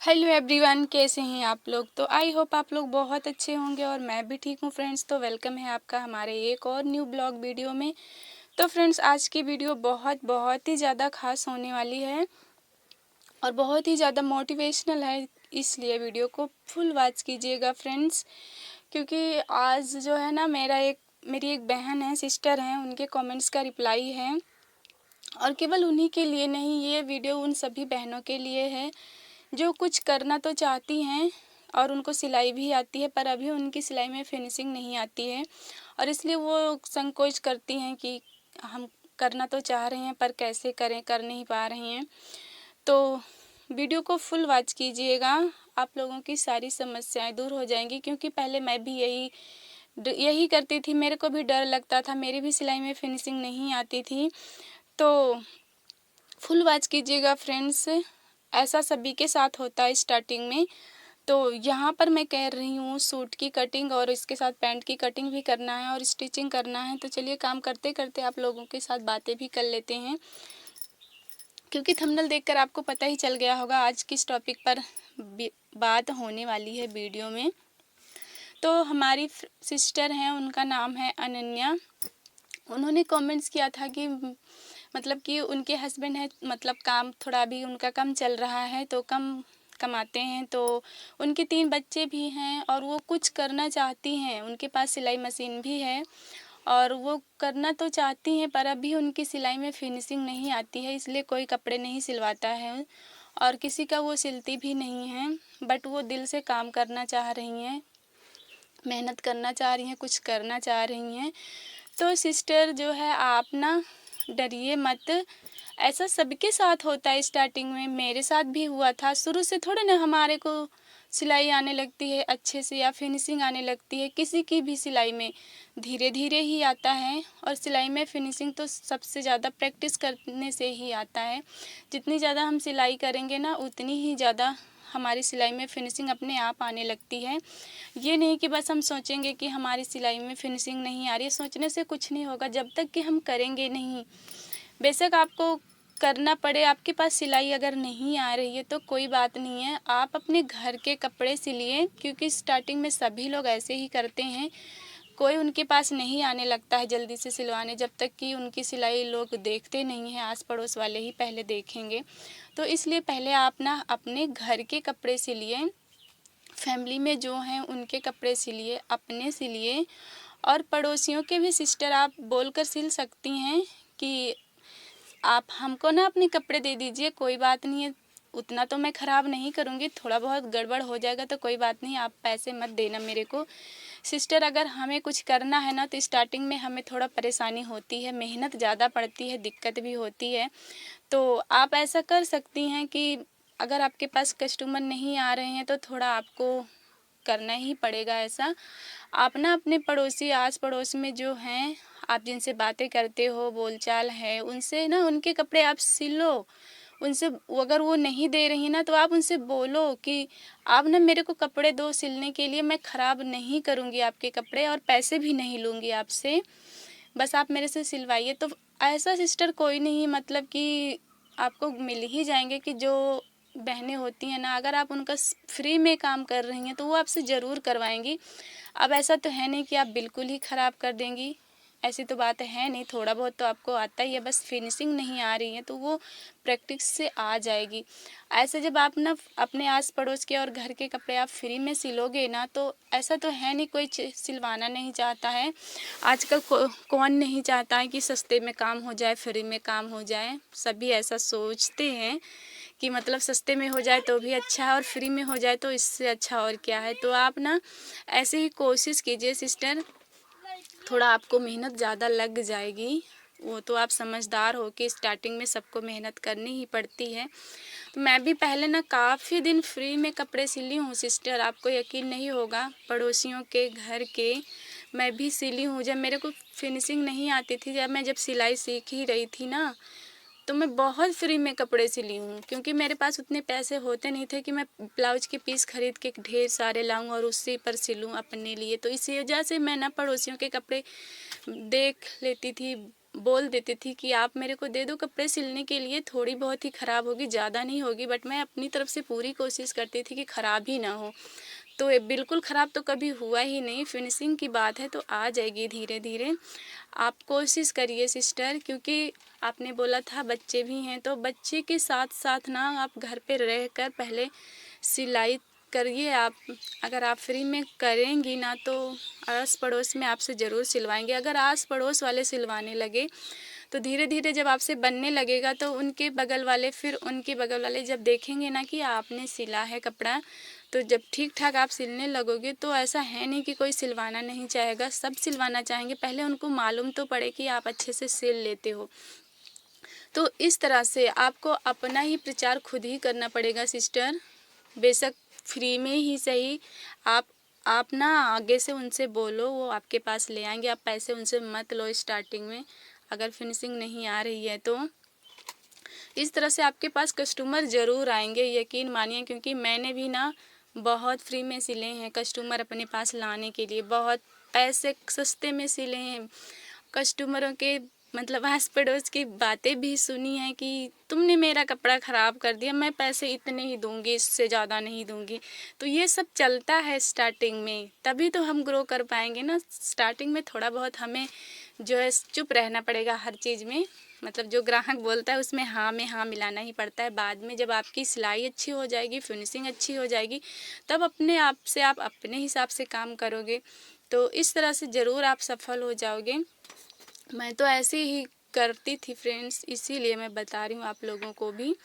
Hello everyone, कैसे हैं आप लोग। तो आई होप आप लोग बहुत अच्छे होंगे और मैं भी ठीक हूँ फ्रेंड्स। तो वेलकम है आपका हमारे एक और न्यू ब्लॉग वीडियो में। तो फ्रेंड्स, आज की वीडियो बहुत ही ज़्यादा खास होने वाली है और बहुत ही ज़्यादा मोटिवेशनल है, इसलिए वीडियो को फुल वॉच कीजिएगा फ्रेंड्स। क्योंकि आज जो है ना, मेरी एक बहन है, सिस्टर हैं, उनके कमेंट्स का रिप्लाई है और केवल उन्हीं के लिए नहीं, ये वीडियो उन सभी बहनों के लिए है जो कुछ करना तो चाहती हैं और उनको सिलाई भी आती है, पर अभी उनकी सिलाई में फिनिशिंग नहीं आती है और इसलिए वो संकोच करती हैं कि हम करना तो चाह रहे हैं पर कैसे करें, कर नहीं पा रहे हैं। तो वीडियो को फुल वॉच कीजिएगा, आप लोगों की सारी समस्याएं दूर हो जाएंगी। क्योंकि पहले मैं भी यही करती थी, मेरे को भी डर लगता था, मेरी भी सिलाई में फिनिशिंग नहीं आती थी। तो फुल वॉच कीजिएगा फ्रेंड्स, ऐसा सभी के साथ होता है स्टार्टिंग में। तो यहाँ पर मैं कह रही हूँ सूट की कटिंग और इसके साथ पैंट की कटिंग भी करना है और स्टिचिंग करना है। तो चलिए काम करते करते आप लोगों के साथ बातें भी कर लेते हैं, क्योंकि थंबनेल देखकर आपको पता ही चल गया होगा आज किस टॉपिक पर बात होने वाली है वीडियो में। तो हमारी सिस्टर हैं, उनका नाम है अनन्या। उन्होंने कमेंट्स किया था कि मतलब कि उनके हस्बैंड है, मतलब काम थोड़ा भी उनका कम चल रहा है, तो कम कमाते हैं। तो उनके 3 बच्चे भी हैं और वो कुछ करना चाहती हैं, उनके पास सिलाई मशीन भी है और वो करना तो चाहती हैं, पर अभी उनकी सिलाई में फिनिशिंग नहीं आती है, इसलिए कोई कपड़े नहीं सिलवाता है और किसी का वो सिलती भी नहीं है। बट वो दिल से काम करना चाह रही हैं, मेहनत करना चाह रही हैं, कुछ करना चाह रही हैं। तो सिस्टर जो है, आप ना डरिए मत, ऐसा सबके साथ होता है स्टार्टिंग में, मेरे साथ भी हुआ था। शुरू से थोड़े ना हमारे को सिलाई आने लगती है अच्छे से या फिनिशिंग आने लगती है, किसी की भी सिलाई में धीरे धीरे ही आता है। और सिलाई में फिनिशिंग तो सबसे ज़्यादा प्रैक्टिस करने से ही आता है। जितनी ज़्यादा हम सिलाई करेंगे ना, उतनी ही ज़्यादा हमारी सिलाई में फिनिशिंग अपने आप आने लगती है। ये नहीं कि बस हम सोचेंगे कि हमारी सिलाई में फिनिशिंग नहीं आ रही है, सोचने से कुछ नहीं होगा जब तक कि हम करेंगे नहीं। बेशक आपको करना पड़े, आपके पास सिलाई अगर नहीं आ रही है तो कोई बात नहीं है, आप अपने घर के कपड़े सिलिए। क्योंकि स्टार्टिंग में सभी लोग ऐसे ही करते हैं, कोई उनके पास नहीं आने लगता है जल्दी से सिलवाने, जब तक कि उनकी सिलाई लोग देखते नहीं हैं, आस पड़ोस वाले ही पहले देखेंगे। तो इसलिए पहले आप ना अपने घर के कपड़े सिलिए, फैमिली में जो हैं उनके कपड़े सिलिए, अपने सिलिए और पड़ोसियों के भी सिस्टर आप बोलकर सिल सकती हैं कि आप हमको ना अपने कपड़े दे दीजिए, कोई बात नहीं है, उतना तो मैं ख़राब नहीं करूँगी, थोड़ा बहुत गड़बड़ हो जाएगा तो कोई बात नहीं, आप पैसे मत देना मेरे को। सिस्टर, अगर हमें कुछ करना है ना, तो स्टार्टिंग में हमें थोड़ा परेशानी होती है, मेहनत ज़्यादा पड़ती है, दिक्कत भी होती है। तो आप ऐसा कर सकती हैं कि अगर आपके पास कस्टमर नहीं आ रहे हैं तो थोड़ा आपको करना ही पड़ेगा ऐसा। आप ना अपने पड़ोसी, आस पड़ोस में जो हैं, आप जिनसे बातें करते हो, बोलचाल है, उनसे ना उनके कपड़े आप सिलो। उनसे अगर वो नहीं दे रही ना, तो आप उनसे बोलो कि आप ना मेरे को कपड़े दो सिलने के लिए, मैं ख़राब नहीं करूँगी आपके कपड़े और पैसे भी नहीं लूँगी आपसे, बस आप मेरे से सिलवाइए। तो ऐसा सिस्टर कोई नहीं, मतलब कि आपको मिल ही जाएंगे कि जो बहनें होती हैं ना, अगर आप उनका फ्री में काम कर रही हैं तो वो आपसे ज़रूर करवाएंगी। अब ऐसा तो है नहीं कि आप बिल्कुल ही ख़राब कर देंगी, ऐसी तो बात है नहीं, थोड़ा बहुत तो आपको आता ही है, बस फिनिशिंग नहीं आ रही है तो वो प्रैक्टिस से आ जाएगी। ऐसे जब आप ना अपने आस पड़ोस के और घर के कपड़े आप फ्री में सिलोगे ना, तो ऐसा तो है नहीं कोई सिलवाना नहीं चाहता है। आजकल कौन नहीं चाहता है कि सस्ते में काम हो जाए, फ्री में काम हो जाए, सभी ऐसा सोचते हैं कि मतलब सस्ते में हो जाए तो भी अच्छा है और फ्री में हो जाए तो इससे अच्छा और क्या है। तो आप ना ऐसे ही कोशिश कीजिए सिस्टर, थोड़ा आपको मेहनत ज़्यादा लग जाएगी, वो तो आप समझदार हो कि स्टार्टिंग में सबको मेहनत करनी ही पड़ती है। तो मैं भी पहले ना काफ़ी दिन फ्री में कपड़े सिली हूँ सिस्टर, आपको यकीन नहीं होगा, पड़ोसियों के घर के मैं भी सिली हूँ। जब मेरे को फिनिशिंग नहीं आती थी, जब सिलाई सीख ही रही थी ना, तो मैं बहुत फ्री में कपड़े सिली हूँ। क्योंकि मेरे पास उतने पैसे होते नहीं थे कि मैं ब्लाउज के पीस खरीद के ढेर सारे लाऊं और उसी पर सिलूँ अपने लिए। तो इसी वजह से मैं ना पड़ोसियों के कपड़े देख लेती थी, बोल देती थी कि आप मेरे को दे दो कपड़े सिलने के लिए, थोड़ी बहुत ही ख़राब होगी, ज़्यादा नहीं होगी, बट मैं अपनी तरफ से पूरी कोशिश करती थी कि ख़राब ही ना हो। तो ये बिल्कुल ख़राब तो कभी हुआ ही नहीं। फिनिशिंग की बात है तो आ जाएगी धीरे धीरे। आप कोशिश करिए सिस्टर, क्योंकि आपने बोला था बच्चे भी हैं, तो बच्चे के साथ साथ ना आप घर पे रहकर पहले सिलाई करिए। आप अगर आप फ्री में करेंगी ना तो आस पड़ोस में आपसे ज़रूर सिलवाएंगे। अगर आस पड़ोस वाले सिलवाने लगे तो धीरे धीरे जब आपसे बनने लगेगा तो उनके बगल वाले, फिर उनके बगल वाले जब देखेंगे ना कि आपने सिला है कपड़ा, तो जब ठीक ठाक आप सिलने लगोगे तो ऐसा है नहीं कि कोई सिलवाना नहीं चाहेगा, सब सिलवाना चाहेंगे। पहले उनको मालूम तो पड़े कि आप अच्छे से सिल लेते हो। तो इस तरह से आपको अपना ही प्रचार खुद ही करना पड़ेगा सिस्टर। बेशक फ्री में ही सही, आप ना आगे से उनसे बोलो, वो आपके पास ले आएंगे। आप पैसे उनसे मत लो स्टार्टिंग में, अगर फिनिशिंग नहीं आ रही है तो। इस तरह से आपके पास कस्टमर ज़रूर आएंगे, यकीन मानिए, क्योंकि मैंने भी ना बहुत फ्री में सिले हैं कस्टमर अपने पास लाने के लिए, बहुत पैसे सस्ते में सिले हैं। कस्टमरों के मतलब आस पड़ोस की बातें भी सुनी हैं कि तुमने मेरा कपड़ा ख़राब कर दिया, मैं पैसे इतने ही दूंगी, इससे ज़्यादा नहीं दूंगी। तो ये सब चलता है स्टार्टिंग में, तभी तो हम ग्रो कर पाएंगे ना। स्टार्टिंग में थोड़ा बहुत हमें जो है चुप रहना पड़ेगा हर चीज़ में, मतलब जो ग्राहक बोलता है उसमें हाँ में हाँ मिलाना ही पड़ता है। बाद में जब आपकी सिलाई अच्छी हो जाएगी, फिनिशिंग अच्छी हो जाएगी, तब अपने आप से आप अपने हिसाब से काम करोगे, तो इस तरह से ज़रूर आप सफल हो जाओगे। मैं तो ऐसे ही करती थी फ्रेंड्स, इसीलिए मैं बता रही हूँ आप लोगों को भी।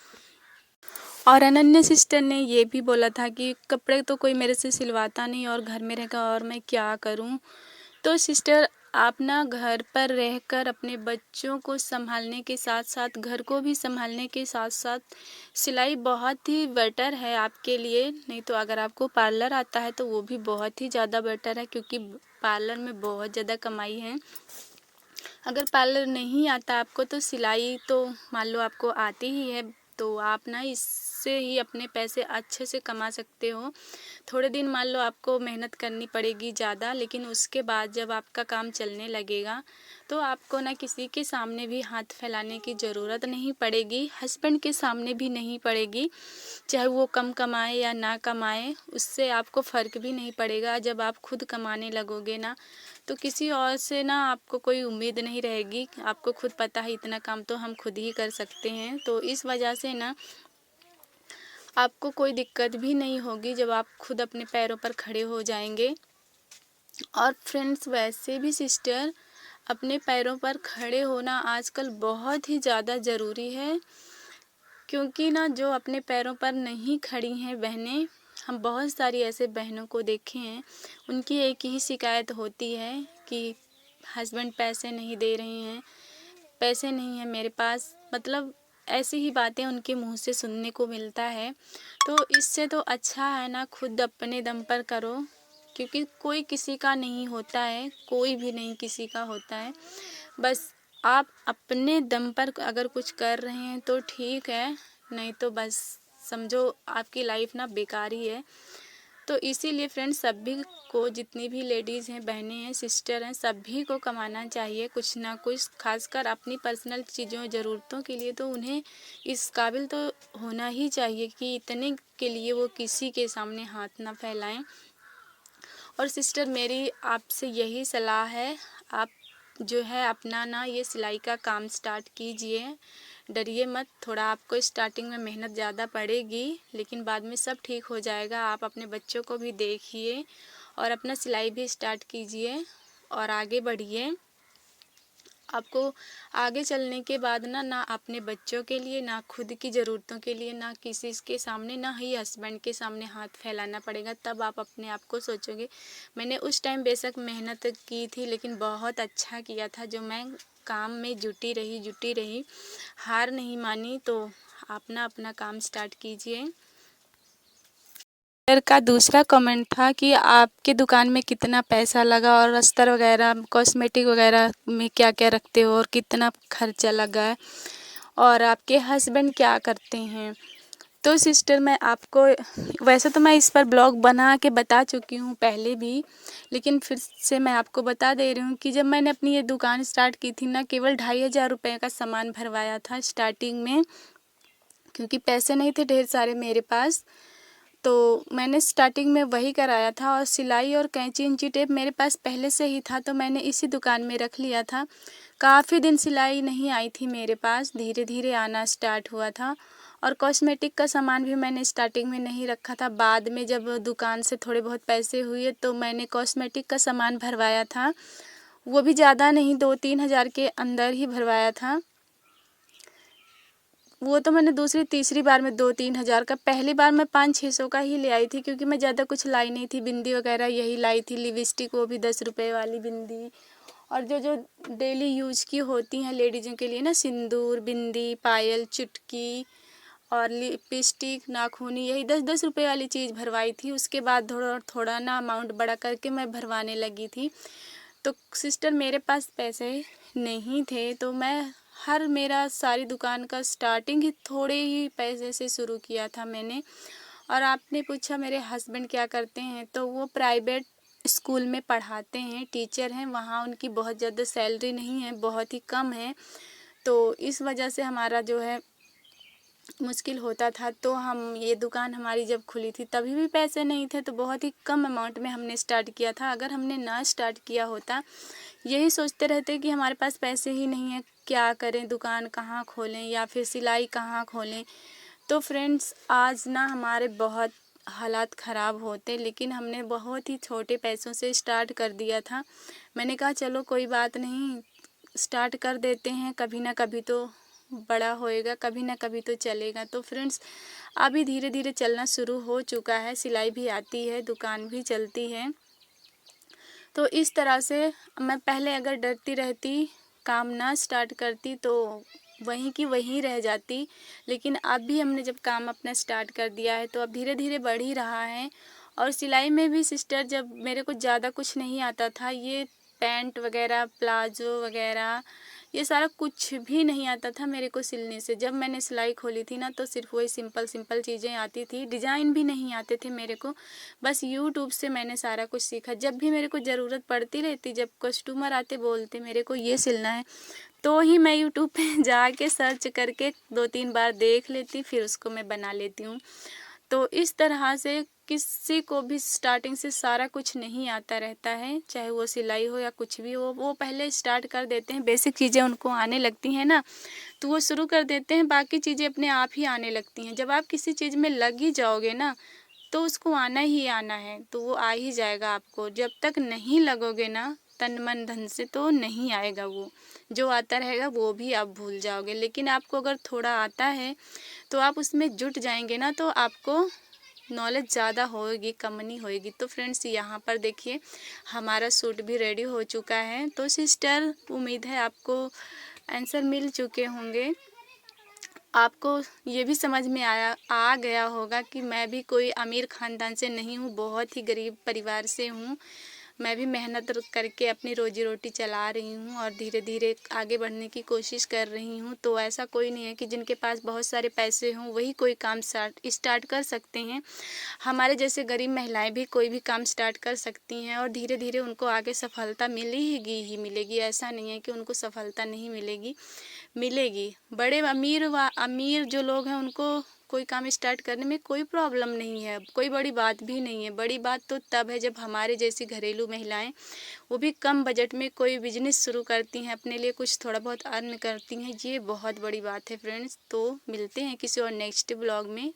और अनन्या सिस्टर ने ये भी बोला था कि कपड़े तो कोई मेरे से सिलवाता नहीं और घर में रहेगा और मैं क्या करूँ। तो सिस्टर आप ना घर पर रहकर अपने बच्चों को संभालने के साथ साथ, घर को भी संभालने के साथ साथ, सिलाई बहुत ही बेटर है आपके लिए। नहीं तो अगर आपको पार्लर आता है तो वो भी बहुत ही ज़्यादा बेटर है, क्योंकि पार्लर में बहुत ज़्यादा कमाई है। अगर पार्लर नहीं आता आपको तो सिलाई तो मान लो आपको आती ही है, तो आप ना इससे ही अपने पैसे अच्छे से कमा सकते हो। थोड़े दिन मान लो आपको मेहनत करनी पड़ेगी ज़्यादा, लेकिन उसके बाद जब आपका काम चलने लगेगा तो आपको ना किसी के सामने भी हाथ फैलाने की ज़रूरत नहीं पड़ेगी, हस्बैंड के सामने भी नहीं पड़ेगी। चाहे वो कम कमाए या ना कमाए, उससे आपको फ़र्क भी नहीं पड़ेगा। जब आप खुद कमाने लगोगे ना तो किसी और से ना आपको कोई उम्मीद नहीं रहेगी। आपको खुद पता है इतना काम तो हम खुद ही कर सकते हैं, तो इस वजह से ना आपको कोई दिक्कत भी नहीं होगी जब आप खुद अपने पैरों पर खड़े हो जाएंगे। और फ्रेंड्स वैसे भी सिस्टर अपने पैरों पर खड़े होना आजकल बहुत ही ज़्यादा ज़रूरी है, क्योंकि ना जो अपने पैरों पर नहीं खड़ी हैं बहनें, हम बहुत सारी ऐसे बहनों को देखे हैं, उनकी एक ही शिकायत होती है कि हस्बैंड पैसे नहीं दे रहे हैं, पैसे नहीं है मेरे पास, मतलब ऐसी ही बातें उनके मुंह से सुनने को मिलता है। तो इससे तो अच्छा है ना खुद अपने दम पर करो, क्योंकि कोई किसी का नहीं होता है, कोई भी नहीं किसी का होता है। बस आप अपने दम पर अगर कुछ कर रहे हैं तो ठीक है, नहीं तो बस समझो आपकी लाइफ ना बेकार ही है। तो इसीलिए फ्रेंड्स सभी को, जितनी भी लेडीज़ हैं, बहनें हैं, सिस्टर हैं, सभी को कमाना चाहिए कुछ ना कुछ, खासकर अपनी पर्सनल चीज़ों ज़रूरतों के लिए। तो उन्हें इस काबिल तो होना ही चाहिए कि इतने के लिए वो किसी के सामने हाथ ना फैलाएं। और सिस्टर मेरी आपसे यही सलाह है, आप जो है अपना ना ये सिलाई का काम स्टार्ट कीजिए, डरिए मत। थोड़ा आपको स्टार्टिंग में मेहनत ज़्यादा पड़ेगी, लेकिन बाद में सब ठीक हो जाएगा। आप अपने बच्चों को भी देखिए और अपना सिलाई भी स्टार्ट कीजिए और आगे बढ़िए। आपको आगे चलने के बाद ना अपने बच्चों के लिए, ना खुद की ज़रूरतों के लिए, ना किसी के सामने, ना ही हस्बैंड के सामने हाथ फैलाना पड़ेगा। तब आप अपने आप को सोचोगे मैंने उस टाइम बेशक मेहनत की थी, लेकिन बहुत अच्छा किया था, जो मैं काम में जुटी रही, हार नहीं मानी। तो आप ना अपना काम स्टार्ट कीजिए। सर का दूसरा कमेंट था कि आपके दुकान में कितना पैसा लगा और अस्तर वगैरह, कॉस्मेटिक वगैरह में क्या क्या रखते हो और कितना खर्चा लगा है, और आपके हस्बैंड क्या करते हैं। तो सिस्टर मैं आपको, वैसे तो मैं इस पर ब्लॉग बना के बता चुकी हूँ पहले भी, लेकिन फिर से मैं आपको बता दे रही हूँ कि जब मैंने अपनी ये दुकान स्टार्ट की थी ना, केवल 2500 रुपये का सामान भरवाया था स्टार्टिंग में, क्योंकि पैसे नहीं थे ढेर सारे मेरे पास। तो मैंने स्टार्टिंग में वही कराया था, और सिलाई और कैंची इंची टेप मेरे पास पहले से ही था, तो मैंने इसी दुकान में रख लिया था। काफ़ी दिन सिलाई नहीं आई थी मेरे पास, धीरे धीरे आना स्टार्ट हुआ था। और कॉस्मेटिक का सामान भी मैंने स्टार्टिंग में नहीं रखा था, बाद में जब दुकान से थोड़े बहुत पैसे हुए तो मैंने कॉस्मेटिक का सामान भरवाया था। वो भी ज़्यादा नहीं, 2-3 हज़ार के अंदर ही भरवाया था। वो तो मैंने दूसरी तीसरी बार में 2-3 हज़ार का, पहली बार मैं 500-600 का ही ले आई थी, क्योंकि मैं ज़्यादा कुछ लाई नहीं थी। बिंदी वगैरह यही लाई थी, लिपस्टिक वो भी 10 रुपये वाली बिंदी, और जो जो डेली यूज की होती हैं लेडीज़ों के लिए ना, सिंदूर, बिंदी, पायल, चुटकी और लिपस्टिक, नाखूनी, यही 10-10 रुपये वाली चीज़ भरवाई थी। उसके बाद थोड़ा थोड़ा ना अमाउंट बड़ा करके मैं भरवाने लगी थी। तो सिस्टर मेरे पास पैसे नहीं थे, तो मैं मेरा सारी दुकान का स्टार्टिंग ही थोड़े ही पैसे से शुरू किया था मैंने। और आपने पूछा मेरे हस्बैंड क्या करते हैं, तो वो प्राइवेट स्कूल में पढ़ाते हैं, टीचर हैं। वहाँ उनकी बहुत ज़्यादा सैलरी नहीं है, बहुत ही कम है। तो इस वजह से हमारा जो है मुश्किल होता था। तो हम ये दुकान हमारी जब खुली थी तभी भी पैसे नहीं थे, तो बहुत ही कम अमाउंट में हमने स्टार्ट किया था। अगर हमने ना स्टार्ट किया होता, यही सोचते रहते कि हमारे पास पैसे ही नहीं है, क्या करें, दुकान कहाँ खोलें या फिर सिलाई कहाँ खोलें, तो फ्रेंड्स आज ना हमारे बहुत हालात ख़राब होते। लेकिन हमने बहुत ही छोटे पैसों से स्टार्ट कर दिया था। मैंने कहा चलो कोई बात नहीं, स्टार्ट कर देते हैं, कभी ना कभी तो बड़ा होएगा, कभी ना कभी तो चलेगा। तो फ्रेंड्स अभी धीरे धीरे चलना शुरू हो चुका है, सिलाई भी आती है, दुकान भी चलती है। तो इस तरह से मैं पहले अगर डरती रहती, काम ना स्टार्ट करती, तो वहीं की वहीं रह जाती। लेकिन अब भी हमने जब काम अपना स्टार्ट कर दिया है, तो अब धीरे धीरे बढ़ ही रहा है। और सिलाई में भी सिस्टर, जब मेरे को ज़्यादा कुछ नहीं आता था, ये पैंट वगैरह, प्लाजो वगैरह, ये सारा कुछ भी नहीं आता था मेरे को सिलने से। जब मैंने सिलाई खोली थी ना, तो सिर्फ वही सिंपल सिंपल चीज़ें आती थी, डिज़ाइन भी नहीं आते थे मेरे को। बस यूट्यूब से मैंने सारा कुछ सीखा। जब भी मेरे को ज़रूरत पड़ती रहती, जब कस्टमर आते बोलते मेरे को ये सिलना है, तो ही मैं यूट्यूब पे जाके सर्च करके 2-3 बार देख लेती, फिर उसको मैं बना लेती हूँ। तो इस तरह से किसी को भी स्टार्टिंग से सारा कुछ नहीं आता रहता है, चाहे वो सिलाई हो या कुछ भी हो। वो पहले स्टार्ट कर देते हैं, बेसिक चीज़ें उनको आने लगती हैं ना, तो वो शुरू कर देते हैं, बाकी चीज़ें अपने आप ही आने लगती हैं। जब आप किसी चीज़ में लग ही जाओगे ना, तो उसको आना ही आना है, तो वो आ ही जाएगा आपको। जब तक नहीं लगोगे ना तन मन धन से, तो नहीं आएगा वो। जो आता रहेगा वो भी आप भूल जाओगे। लेकिन आपको अगर थोड़ा आता है तो आप उसमें जुट जाएंगे ना, तो आपको नॉलेज ज़्यादा होगी, कम नहीं होएगी। तो फ्रेंड्स यहाँ पर देखिए हमारा सूट भी रेडी हो चुका है। तो सिस्टर उम्मीद है आपको आंसर मिल चुके होंगे, आपको ये भी समझ में आ गया होगा कि मैं भी कोई अमीर ख़ानदान से नहीं हूँ, बहुत ही गरीब परिवार से हूँ। मैं भी मेहनत करके अपनी रोजी रोटी चला रही हूँ और धीरे धीरे आगे बढ़ने की कोशिश कर रही हूँ। तो ऐसा कोई नहीं है कि जिनके पास बहुत सारे पैसे हों वही कोई काम स्टार्ट कर सकते हैं। हमारे जैसे गरीब महिलाएं भी कोई भी काम स्टार्ट कर सकती हैं, और धीरे धीरे उनको आगे सफलता मिलेगी ही मिलेगी। ऐसा नहीं है कि उनको सफलता नहीं मिलेगी, मिलेगी। बड़े अमीर जो लोग हैं, उनको कोई काम स्टार्ट करने में कोई प्रॉब्लम नहीं है, कोई बड़ी बात भी नहीं है। बड़ी बात तो तब है जब हमारे जैसी घरेलू महिलाएं, वो भी कम बजट में कोई बिजनेस शुरू करती हैं, अपने लिए कुछ थोड़ा बहुत अर्न करती हैं। ये बहुत बड़ी बात है फ्रेंड्स। तो मिलते हैं किसी और नेक्स्ट ब्लॉग में।